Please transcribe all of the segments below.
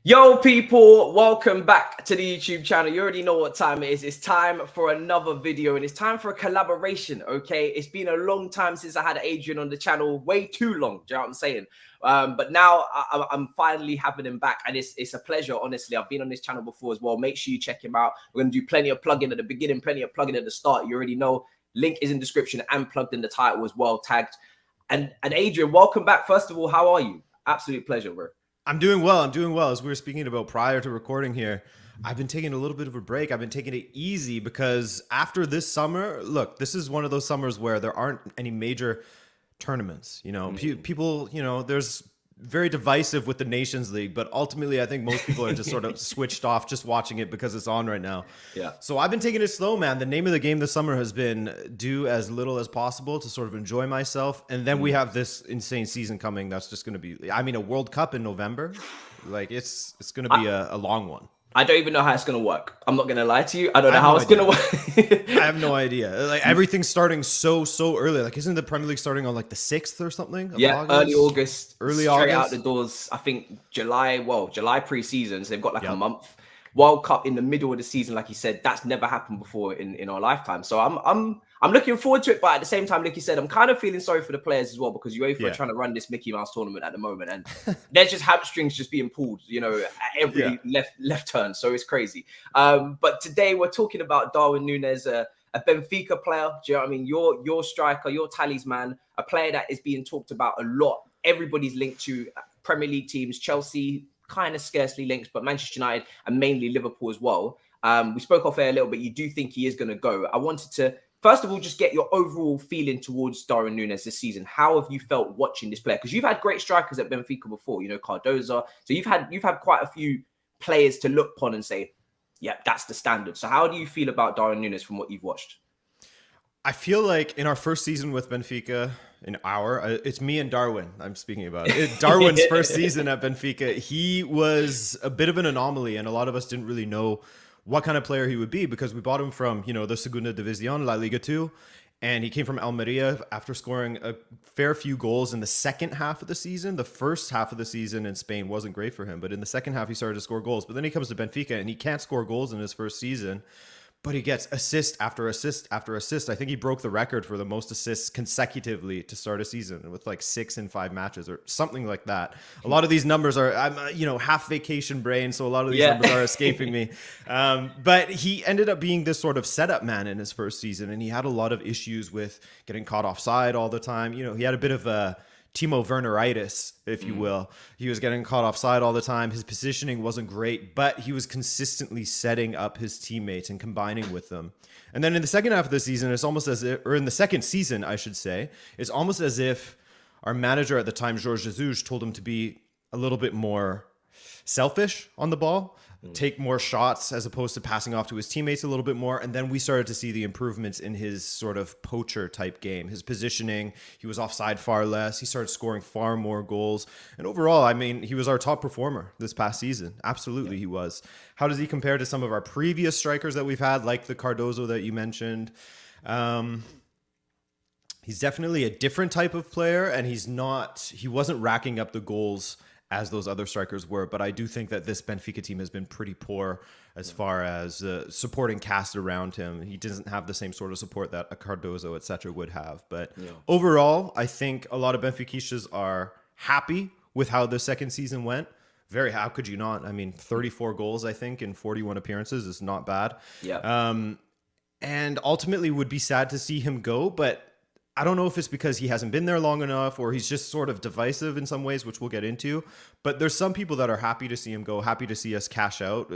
Yo, people, welcome back to the YouTube channel. You already know what time it is. It's time for another video and it's time for a collaboration, okay? It's been a long time since I had Adrian on the channel, way too long, do you know what I'm saying? But now I'm finally having him back and it's a pleasure, honestly. I've been on this channel before as well. Make sure you check him out. We're going to do plenty of plugging at the beginning, plenty of plugging at the start. You already know. Link is in the description and plugged in the title as well, tagged. And Adrian, welcome back. First of all, how are you? Absolute pleasure, bro. I'm doing well. As we were speaking about prior to recording here, I've been taking a little bit of a break. I've been taking it easy because after this summer, look, this is one of those summers where there aren't any major tournaments. People, there's very divisive with the Nations League, but ultimately I think most people are just sort of switched off just watching it because it's on right now. Yeah. So I've been taking it slow, man. The name of the game this summer has been do as little as possible to sort of enjoy myself. And then we have this insane season coming that's just going to be, a World Cup in November. Like it's going to be a long one. I don't even know how it's going to work. I'm not going to lie to you. I don't know how it's going to work. I have no idea. Like everything's starting so early. Like isn't the Premier League starting on like the 6th or something? Yeah, August? early August. Early straight August. Out the doors. I think July pre-season. So they've got like a month. World Cup in the middle of the season, like you said, that's never happened before in our lifetime. So I'm looking forward to it, but at the same time, like you said, I'm kind of feeling sorry for the players as well because UEFA are trying to run this Mickey Mouse tournament at the moment, and there's just hamstrings just being pulled, at every left turn. So it's crazy. But today we're talking about Darwin Nunez, a Benfica player. Do you know what I mean? Your striker, your talisman, a player that is being talked about a lot. Everybody's linked to Premier League teams, Chelsea, kind of scarcely linked, but Manchester United and mainly Liverpool as well. We spoke off air a little bit. You do think he is going to go. I wanted to, first of all, just get your overall feeling towards Darwin Nunez this season. How have you felt watching this player? Because you've had great strikers at Benfica before, Cardozo. So you've had quite a few players to look upon and say, yeah, that's the standard. So how do you feel about Darwin Nunez from what you've watched? I feel like in our first season with Benfica, it's me and Darwin I'm speaking about. Darwin's first season at Benfica, he was a bit of an anomaly, and a lot of us didn't really know what kind of player he would be because we bought him from, the Segunda División, La Liga 2, and he came from Almeria after scoring a fair few goals in the second half of the season. The first half of the season in Spain wasn't great for him, but in the second half he started to score goals. But then he comes to Benfica and he can't score goals in his first season. But he gets assist after assist after assist. I think he broke the record for the most assists consecutively to start a season with like 6 in 5 matches or something like that. A lot of these numbers are, I'm half vacation brain, so a lot of these numbers are escaping me. But he ended up being this sort of setup man in his first season, and he had a lot of issues with getting caught offside all the time. He had a bit of a Timo Werneritis, if you will. He was getting caught offside all the time. His positioning wasn't great, but he was consistently setting up his teammates and combining with them. And then in the second half of the season, it's almost as if, or in the second season, I should say, it's almost as if our manager at the time, Jorge Jesus, told him to be a little bit more selfish on the ball, take more shots as opposed to passing off to his teammates a little bit more. And then we started to see the improvements in his sort of poacher type game, his positioning. He was offside far less. He started scoring far more goals. And overall, he was our top performer this past season. Absolutely, he was. How does he compare to some of our previous strikers that we've had, like the Cardozo that you mentioned? He's definitely a different type of player, and he wasn't racking up the goals as those other strikers were, but I do think that this Benfica team has been pretty poor as far as supporting cast around him. He doesn't have the same sort of support that a Cardozo, etc. would have. But overall, I think a lot of Benfiquistas are happy with how the second season went. How could you not? 34 goals, I think, in 41 appearances is not bad. Yeah. And ultimately would be sad to see him go, but I don't know if it's because he hasn't been there long enough or he's just sort of divisive in some ways, which we'll get into. But there's some people that are happy to see him go, happy to see us cash out,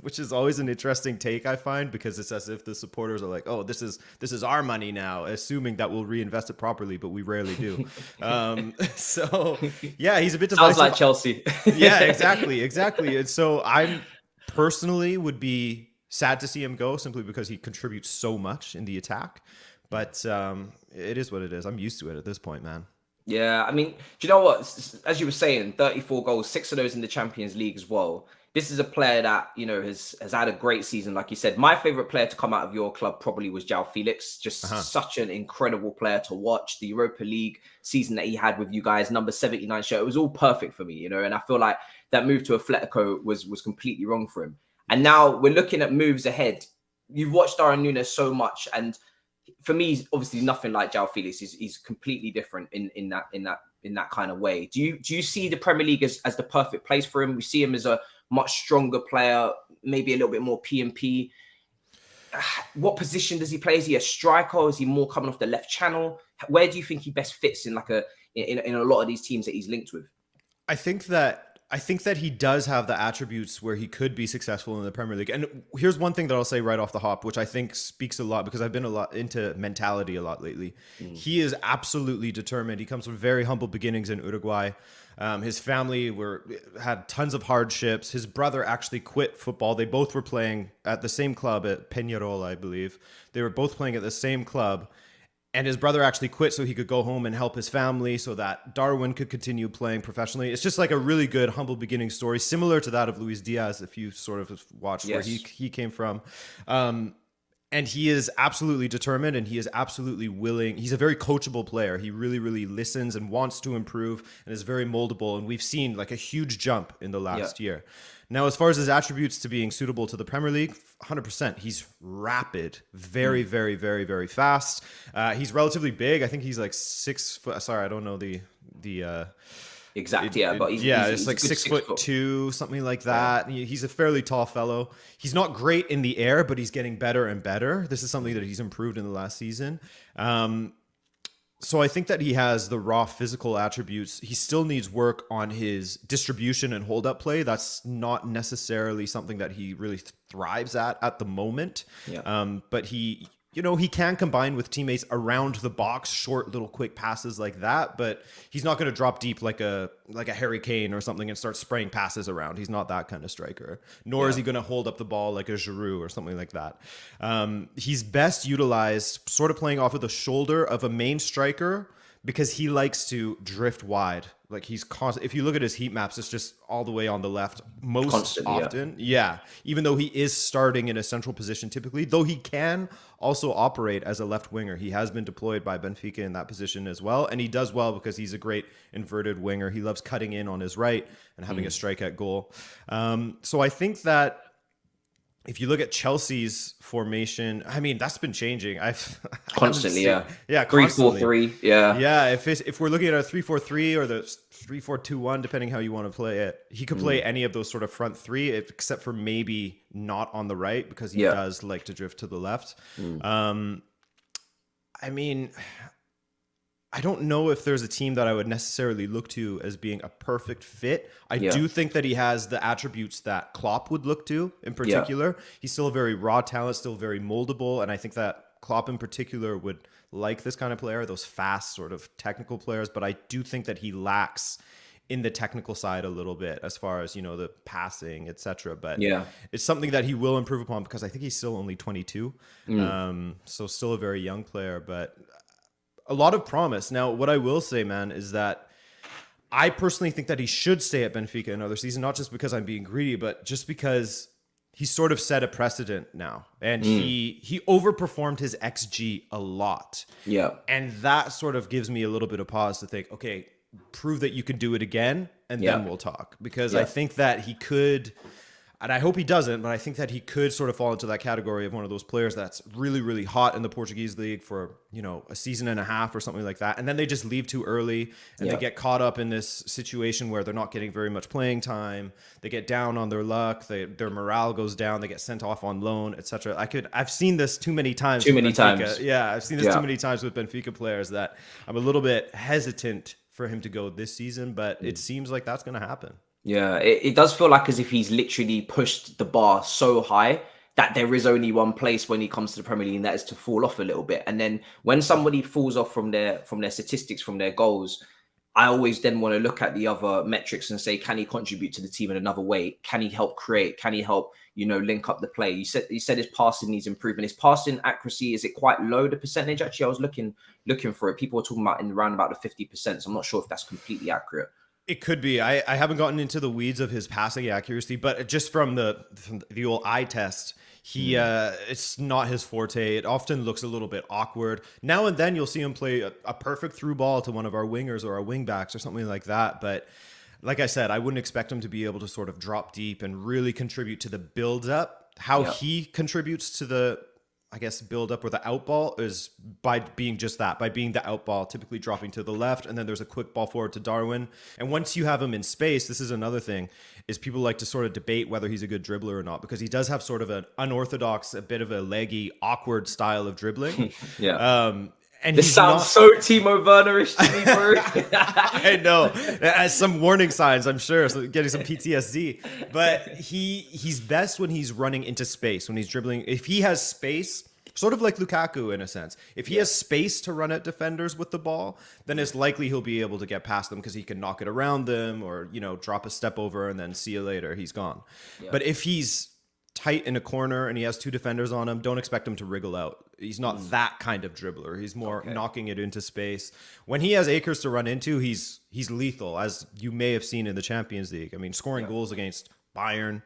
which is always an interesting take, I find, because it's as if the supporters are like, oh, this is our money now, assuming that we'll reinvest it properly, but we rarely do. So, yeah, he's a bit divisive. Sounds like Chelsea. Yeah, exactly. And so I personally would be sad to see him go simply because he contributes so much in the attack. But it is what it is. I'm used to it at this point, man. Yeah, I mean, do you know what? As you were saying, 34 goals, 6 of those in the Champions League as well. This is a player that, you know, has had a great season. Like you said, my favorite player to come out of your club probably was João Felix. Just such an incredible player to watch. The Europa League season that he had with you guys, number 79 shirt, it was all perfect for me, you know, and I feel like that move to Atletico was completely wrong for him. And now we're looking at moves ahead. You've watched Darwin Nunez so much, and for me, he's obviously nothing like João Felix. He's completely different in that kind of way. Do you see the Premier League as the perfect place for him? We see him as a much stronger player, maybe a little bit more P&P. What position does he play? Is he a striker? Or is he more coming off the left channel? Where do you think he best fits in in a lot of these teams that he's linked with? I think that he does have the attributes where he could be successful in the Premier League. And here's one thing that I'll say right off the hop, which I think speaks a lot because I've been a lot into mentality a lot lately. He is absolutely determined. He comes from very humble beginnings in Uruguay. His family had tons of hardships. His brother actually quit football. They both were playing at the same club at Peñarol, I believe. They were both playing at the same club. And his brother actually quit so he could go home and help his family so that Darwin could continue playing professionally. It's just like a really good, humble beginning story, similar to that of Luis Diaz, if you sort of watched where he came from. And he is absolutely determined and he is absolutely willing. He's a very coachable player. He really, really listens and wants to improve and is very moldable. And we've seen like a huge jump in the last year. Now, as far as his attributes to being suitable to the Premier League, 100%. He's rapid, very, very, very, very fast. He's relatively big. I think he's like 6 foot. Sorry, I don't know the exact. But it's like 6'2", something like that. Yeah. He's a fairly tall fellow. He's not great in the air, but he's getting better and better. This is something that he's improved in the last season. So I think that he has the raw physical attributes. He still needs work on his distribution and hold-up play. That's not necessarily something that he really thrives at the moment. Yeah. But he can combine with teammates around the box, short little quick passes like that, but he's not going to drop deep like a Harry Kane or something and start spraying passes around. He's not that kind of striker, nor is he going to hold up the ball like a Giroud or something like that. He's best utilized sort of playing off of the shoulder of a main striker because he likes to drift wide. Like if you look at his heat maps, it's just all the way on the left most often. Yeah. Even though he is starting in a central position typically, though he can also operate as a left winger. He has been deployed by Benfica in that position as well. And he does well because he's a great inverted winger. He loves cutting in on his right and having a strike at goal. So I think that if you look at Chelsea's formation, I mean, that's been changing. Constantly. 3-4-3. Yeah. If we're looking at a 3-4-3 or the 3-4-2-1, depending how you want to play it, he could play any of those sort of front three, except for maybe not on the right because he does like to drift to the left. I mean, I don't know if there's a team that I would necessarily look to as being a perfect fit. I do think that he has the attributes that Klopp would look to in particular. He's still a very raw talent, still very moldable. And I think that Klopp in particular would like this kind of player, those fast sort of technical players. But I do think that he lacks in the technical side a little bit as far as, the passing, etc. But it's something that he will improve upon because I think he's still only 22. So still a very young player, but a lot of promise. Now, what I will say, man, is that I personally think that he should stay at Benfica another season, not just because I'm being greedy, but just because he's sort of set a precedent now. And he overperformed his XG a lot. Yeah. And that sort of gives me a little bit of pause to think, okay, prove that you can do it again, and then we'll talk. Because I think that he could... And I hope he doesn't, but I think that he could sort of fall into that category of one of those players that's really, really hot in the Portuguese league for, a season and a half or something like that. And then they just leave too early and they get caught up in this situation where they're not getting very much playing time. They get down on their luck. Their morale goes down. They get sent off on loan, etc. I've seen this too many times. Too many times. Yeah, I've seen this too many times with Benfica players that I'm a little bit hesitant for him to go this season, but it seems like that's going to happen. Yeah, it does feel like as if he's literally pushed the bar so high that there is only one place when he comes to the Premier League, and that is to fall off a little bit. And then when somebody falls off from their statistics, from their goals, I always then want to look at the other metrics and say, can he contribute to the team in another way? Can he help create? Can he help, link up the play? You said his passing needs improvement. His passing accuracy, is it quite low, the percentage? Actually, I was looking for it. People were talking about in around about the 50%. So I'm not sure if that's completely accurate. It could be. I haven't gotten into the weeds of his passing accuracy, but just from the old eye test, it's not his forte. It often looks a little bit awkward. Now and then you'll see him play a perfect through ball to one of our wingers or our wing backs or something like that. But like I said, I wouldn't expect him to be able to sort of drop deep and really contribute to the build up. How he contributes to the, I guess, build up or the out ball is by being just that, by being the out ball, typically dropping to the left. And then there's a quick ball forward to Darwin. And once you have him in space, this is another thing, is people like to sort of debate whether he's a good dribbler or not, because he does have sort of an unorthodox, a bit of a leggy, awkward style of dribbling. And this sounds so Timo Werner-ish to me, bro. I know. As some warning signs, I'm sure. So getting some PTSD. But he's best when he's running into space, when he's dribbling. If he has space, sort of like Lukaku in a sense. If he has space to run at defenders with the ball, then it's likely he'll be able to get past them because he can knock it around them or, drop a step over and then see you later. He's gone. But if he's tight in a corner and he has two defenders on him, don't expect him to wriggle out. He's not that kind of dribbler. He's more knocking it into space. When he has acres to run into, he's lethal, as you may have seen in the Champions League. I mean, scoring goals against Bayern,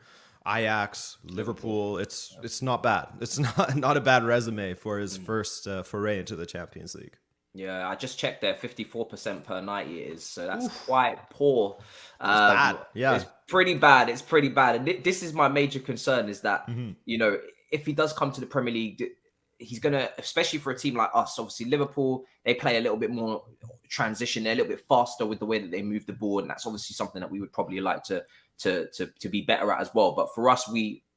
Ajax, Liverpool, it's not bad. It's not a bad resume for his first foray into the Champions League. Yeah, I just checked there, 54% per 90 it is. So that's quite poor. It's bad. Yeah. It's pretty bad. It's pretty bad. And this is my major concern is that, if he does come to the Premier League, he's going to, especially for a team like us, obviously Liverpool, they play a little bit more transition. They're a little bit faster with the way that they move the ball. And that's obviously something that we would probably like to be better at as well. But for us,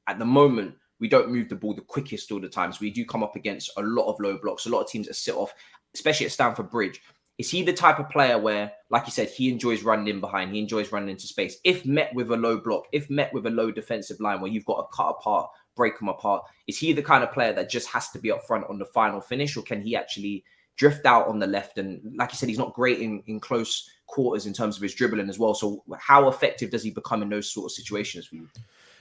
at the moment, we don't move the ball the quickest all the time. So we do come up against a lot of low blocks, a lot of teams that sit off, especially at Stamford Bridge. Is he the type of player where, like you said, he enjoys running in behind, he enjoys running into space? If met with a low block, if met with a low defensive line where you've got to cut apart, break them apart, is he the kind of player that just has to be up front on the final finish, or can he actually drift out on the left? And like you said, he's not great in close quarters in terms of his dribbling as well. So how effective does he become in those sort of situations for you?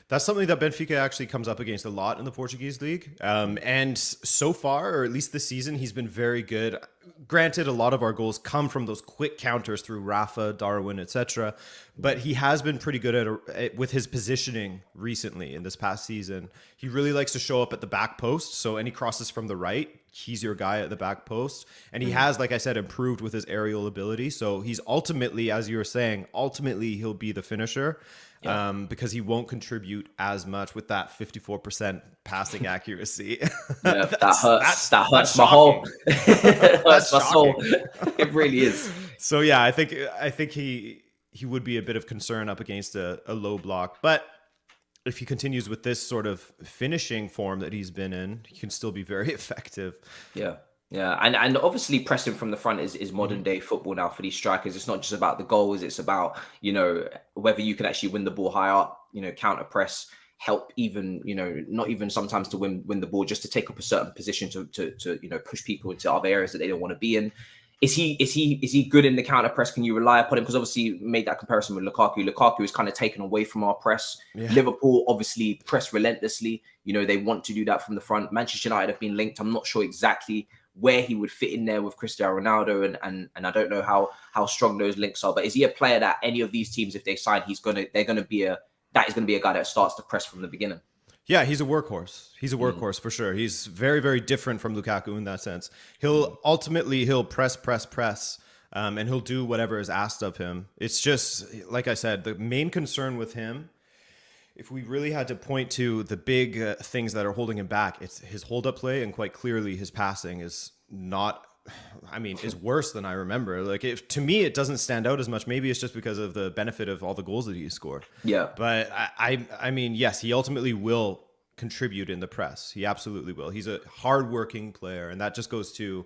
That's something that Benfica actually comes up against a lot in the Portuguese league. And so far, or at least this season, he's been very good. Granted, a lot of our goals come from those quick counters through Rafa, Darwin, etc. But he has been pretty good with his positioning recently in this past season. He really likes to show up at the back post. So any crosses from the right, he's your guy at the back post. And he has, like I said, improved with his aerial ability. So he's ultimately, as you were saying, he'll be the finisher. Because he won't contribute as much with that 54% passing accuracy. That hurts my whole. That's my soul. It really is. So yeah, I think he would be a bit of concern up against a low block, but if he continues with this sort of finishing form that he's been in, he can still be very effective. Yeah, and obviously pressing from the front is modern day football now for these strikers. It's not just about the goals; it's about whether you can actually win the ball high up, counter press, help even not even sometimes to win the ball, just to take up a certain position to push people into other areas that they don't want to be in. Is he good in the counter press? Can you rely upon him? Because obviously you made that comparison with Lukaku. Lukaku is kind of taken away from our press. Yeah. Liverpool obviously press relentlessly. They want to do that from the front. Manchester United have been linked. I'm not sure exactly where he would fit in there with Cristiano Ronaldo, and I don't know how strong those links are. But is he a player that any of these teams, if they sign, is going to be a guy that starts to press from the beginning? Yeah, he's a workhorse. He's a workhorse for sure. He's very, very different from Lukaku in that sense. He'll press, and he'll do whatever is asked of him. It's just, like I said, the main concern with him, if we really had to point to the big things that are holding him back, it's his hold-up play, and quite clearly his passing is is worse than I remember. To me, it doesn't stand out as much. Maybe it's just because of the benefit of all the goals that he scored. Yeah. But I mean, yes, he ultimately will contribute in the press. He absolutely will. He's a hardworking player, and that just goes to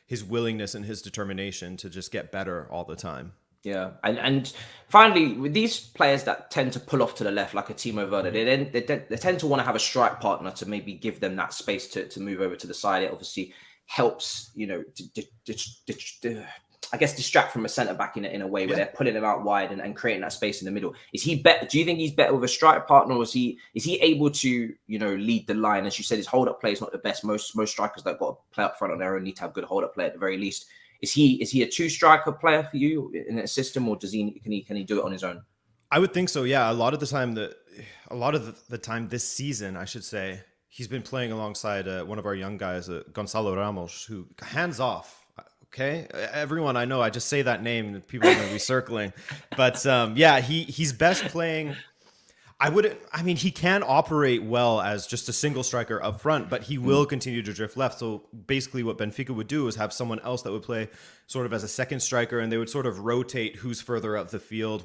his willingness and his determination to just get better all the time. Yeah, and finally, with these players that tend to pull off to the left, like a Timo Werner, they tend to want to have a strike partner to maybe give them that space to move over to the side. It obviously helps, I guess, distract from a centre back in a way where they're pulling him out wide and creating that space in the middle. Is he better? Do you think he's better with a strike partner, or is he able to, you know, lead the line? As you said, his hold up play is not the best. Most strikers that got to play up front on their own need to have good hold up play at the very least. Is he a two striker player for you in a system, or can he do it on his own? I would think so. Yeah, a lot of the time this season, I should say, he's been playing alongside one of our young guys, Gonzalo Ramos, who hands off. Okay, everyone I know, I just say that name and people are going to be circling. But yeah, he's best playing. He can operate well as just a single striker up front, but he will continue to drift left. So basically what Benfica would do is have someone else that would play sort of as a second striker, and they would sort of rotate who's further up the field.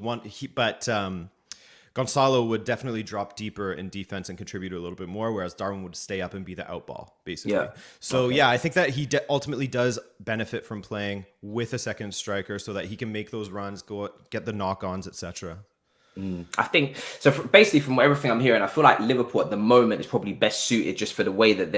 Gonzalo would definitely drop deeper in defense and contribute a little bit more, whereas Darwin would stay up and be the outball, basically. Yeah. So, yeah, I think that he ultimately does benefit from playing with a second striker so that he can make those runs, get the knock-ons, etc. I think so. Basically, from everything I'm hearing, I feel like Liverpool at the moment is probably best suited just for the way that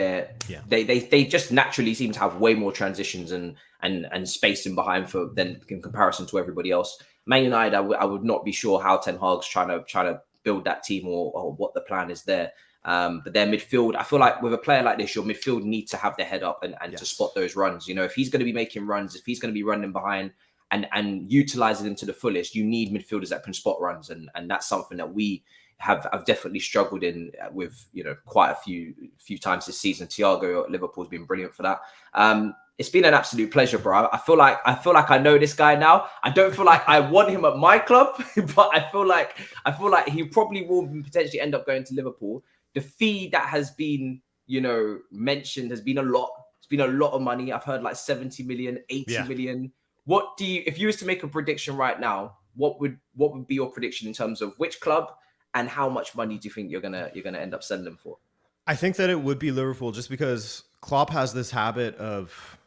they just naturally seem to have way more transitions and spacing behind than in comparison to everybody else. Man United, I would not be sure how Ten Hag's trying to build that team or what the plan is there. But their midfield, I feel like with a player like this, your midfield needs to have their head up and to spot those runs. You know, if he's going to be making runs, if he's going to be running behind and utilizing them to the fullest, you need midfielders that can spot runs, and that's something that we have definitely struggled in with, you know, quite a few times this season. Thiago at Liverpool has been brilliant for that. It's been an absolute pleasure, bro. I feel like I know this guy now. I don't feel like I want him at my club, but I feel like he probably will potentially end up going to Liverpool. The fee that has been, you know, mentioned has been a lot. It's been a lot of money. I've heard like 70 million, 80 million. What do you, if you was to make a prediction right now, what would be your prediction in terms of which club and how much money do you think you're gonna end up selling them for? I think that it would be Liverpool, just because Klopp has this habit of,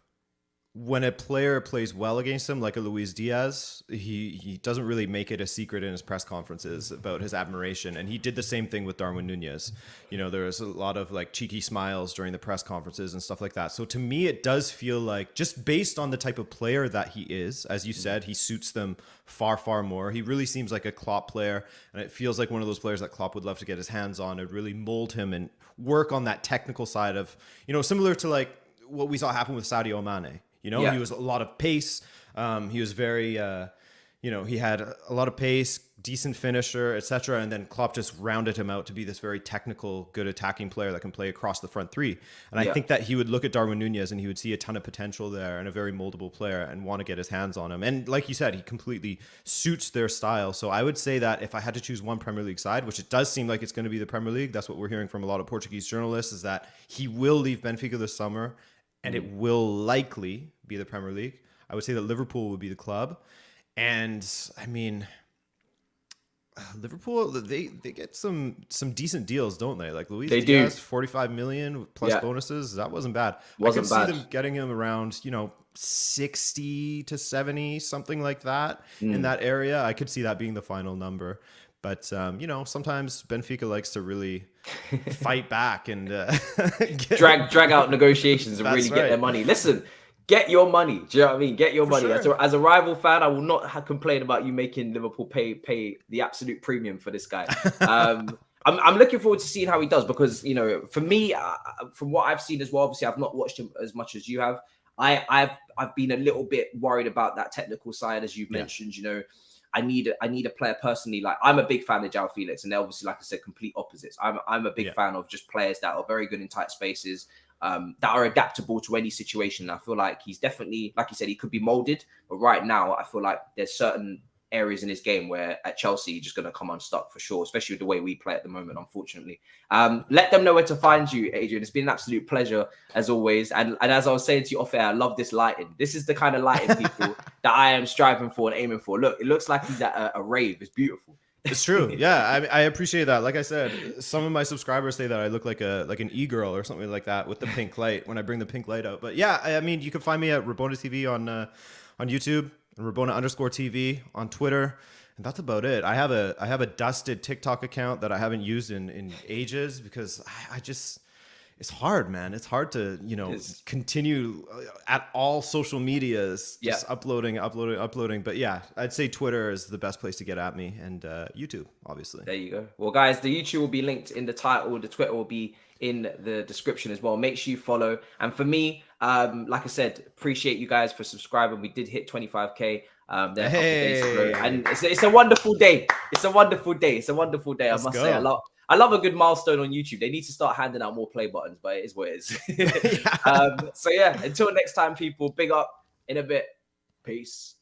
when a player plays well against him, like a Luis Diaz, he doesn't really make it a secret in his press conferences about his admiration. And he did the same thing with Darwin Nunez. You know, there was a lot of like cheeky smiles during the press conferences and stuff like that. So to me, it does feel like, just based on the type of player that he is, as you said, he suits them far, far more. He really seems like a Klopp player. And it feels like one of those players that Klopp would love to get his hands on and really mold him and work on that technical side of, you know, similar to like what we saw happen with Sadio Mane. You know, he was a lot of pace. He was very, you know, he had a lot of pace, decent finisher, etc. And then Klopp just rounded him out to be this very technical, good attacking player that can play across the front three. And I think that he would look at Darwin Nunez and he would see a ton of potential there and a very moldable player and want to get his hands on him. And like you said, he completely suits their style. So I would say that if I had to choose one Premier League side, which it does seem like it's going to be the Premier League, that's what we're hearing from a lot of Portuguese journalists, is that he will leave Benfica this summer and it will likely be the Premier League. I would say that Liverpool would be the club. And I mean, Liverpool, they get some decent deals, don't they? Like Luis Diaz, 45 million plus bonuses. That wasn't bad. I could see them getting him around, you know, 60 to 70, something like that in that area. I could see that being the final number. But, you know, sometimes Benfica likes to really fight back and drag out negotiations and really get their money. Listen, get your money. Do you know what I mean? Get your money. Sure. As a rival fan, I will not complain about you making Liverpool pay the absolute premium for this guy. I'm looking forward to seeing how he does, because, you know, for me, from what I've seen as well, obviously I've not watched him as much as you have. I've been a little bit worried about that technical side, as you've mentioned. You know, I need a player personally. Like, I'm a big fan of João Felix, and they're obviously, like I said, complete opposites. I'm a big fan of just players that are very good in tight spaces, that are adaptable to any situation. I feel like he's definitely, like you said, he could be molded, but right now I feel like there's certain areas in his game where at Chelsea you're just going to come unstuck for sure, especially with the way we play at the moment, unfortunately. Let them know where to find you, Adrian. It's been an absolute pleasure as always, and as I was saying to you off air, I love this lighting. This is the kind of lighting, people, that I am striving for and aiming for. Look, it looks like he's at a rave. It's beautiful. It's true. Yeah, I appreciate that. Like I said, some of my subscribers say that I look like an e-girl or something like that with the pink light when I bring the pink light out. But yeah, I mean, you can find me at Rabona TV on YouTube, and Rabona_TV on Twitter, and that's about it. I have a dusted TikTok account that I haven't used in ages, because I just, it's hard, man. It's hard to, continue at all social medias, just uploading. But yeah, I'd say Twitter is the best place to get at me, and YouTube, obviously. There you go. Well, guys, the YouTube will be linked in the title. The Twitter will be in the description as well. Make sure you follow. And for me, like I said, appreciate you guys for subscribing. We did hit 25K. There a couple of days ago, and it's a wonderful day. It's a wonderful day. I must say, I love a good milestone on YouTube. They need to start handing out more play buttons, but it is what it is. So yeah, until next time, people. Big up in a bit. Peace.